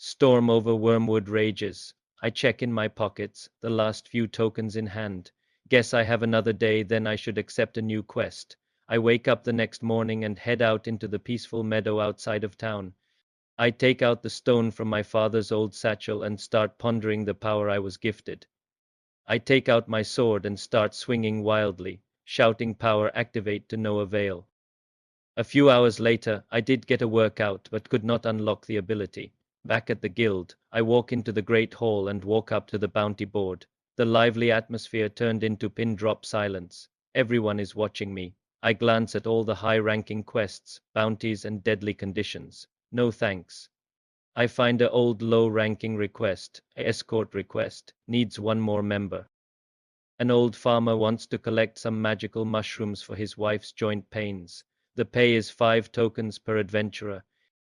Storm over Wyrmwood rages. I check in my pockets, the last few tokens in hand. Guess I have another day, then I should accept a new quest. I wake up the next morning and head out into the peaceful meadow outside of town. I take out the stone from my father's old satchel and start pondering the power I was gifted. I take out my sword and start swinging wildly, shouting power activate to no avail. A few hours later, I did get a workout but could not unlock the ability. Back at the guild, I walk into the great hall and walk up to the bounty board. The lively atmosphere turned into pin-drop silence. Everyone is watching me. I glance at all the high-ranking quests, bounties and deadly conditions. No thanks. I find a old low-ranking request, a escort request, needs one more member. An old farmer wants to collect some magical mushrooms for his wife's joint pains. The pay is 5 tokens per adventurer.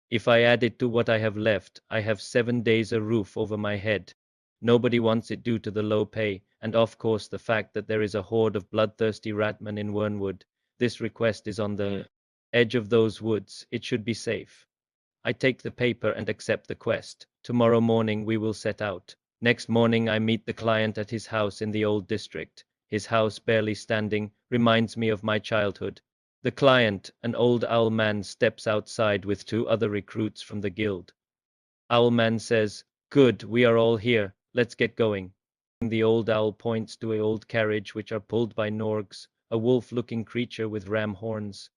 If I add it to what I have left, I have 7 days a roof over my head. Nobody wants it due to the low pay, and of course the fact that there is a horde of bloodthirsty ratmen in Wyrmwood. This request is on the edge of those woods. It should be safe. I take the paper and accept the quest. Tomorrow morning we will set out. Next morning I meet the client at his house in the old district. His house, barely standing, reminds me of my childhood. The client, an old owl man, steps outside with 2 other recruits from the guild. Owl man says, "Good, we are all here, let's get going." The old owl points to an old carriage which are pulled by Norgs, a wolf-looking creature with ram horns.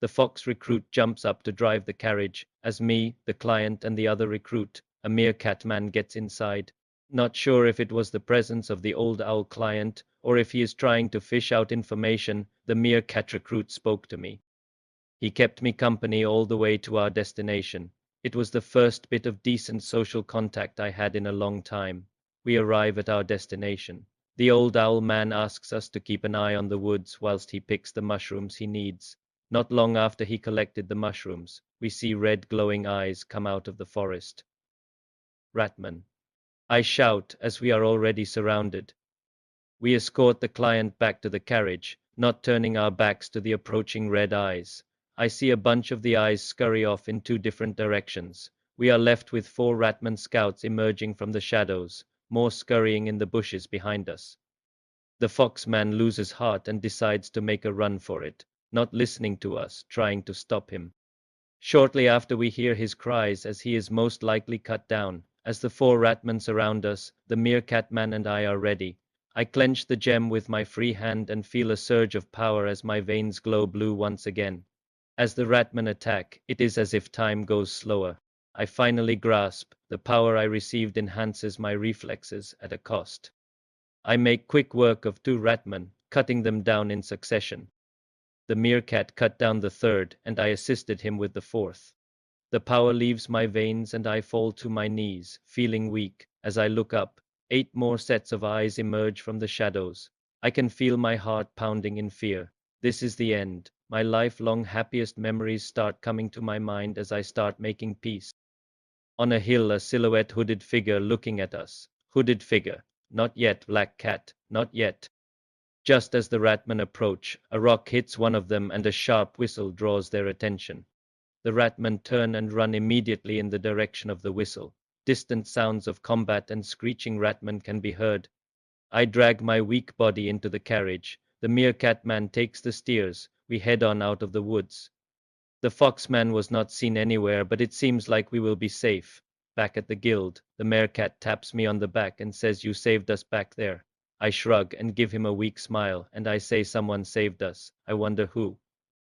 The fox recruit jumps up to drive the carriage, as me, the client and the other recruit, a meerkat man, gets inside. Not sure if it was the presence of the old owl client, or if he is trying to fish out information, the meerkat recruit spoke to me. He kept me company all the way to our destination. It was the first bit of decent social contact I had in a long time. We arrive at our destination. The old owl man asks us to keep an eye on the woods whilst he picks the mushrooms he needs. Not long after he collected the mushrooms, we see red glowing eyes come out of the forest. Ratmen. I shout, as we are already surrounded. We escort the client back to the carriage, not turning our backs to the approaching red eyes. I see a bunch of the eyes scurry off in 2 different directions. We are left with 4 Ratman scouts emerging from the shadows, more scurrying in the bushes behind us. The foxman loses heart and decides to make a run for it, not listening to us, trying to stop him. Shortly after we hear his cries as he is most likely cut down. As the 4 Ratmen surround us, the meerkat man and I are ready. I clench the gem with my free hand and feel a surge of power as my veins glow blue once again. As the Ratmen attack, it is as if time goes slower. I finally grasp, the power I received enhances my reflexes at a cost. I make quick work of 2 Ratmen, cutting them down in succession. The meerkat cut down the 3rd, and I assisted him with the 4th. The power leaves my veins and I fall to my knees, feeling weak. As I look up, 8 more sets of eyes emerge from the shadows. I can feel my heart pounding in fear. This is the end. My lifelong happiest memories start coming to my mind as I start making peace. On a hill, a silhouette hooded figure looking at us. Hooded figure. Not yet, Black Cat. Not yet. Just as the Ratmen approach, a rock hits one of them and a sharp whistle draws their attention. The Ratmen turn and run immediately in the direction of the whistle. Distant sounds of combat and screeching Ratmen can be heard. I drag my weak body into the carriage. The meerkat man takes the steers. We head on out of the woods. The foxman was not seen anywhere, but it seems like we will be safe. Back at the guild, the meerkat taps me on the back and says, "You saved us back there." I shrug and give him a weak smile, and I say, "Someone saved us. I wonder who."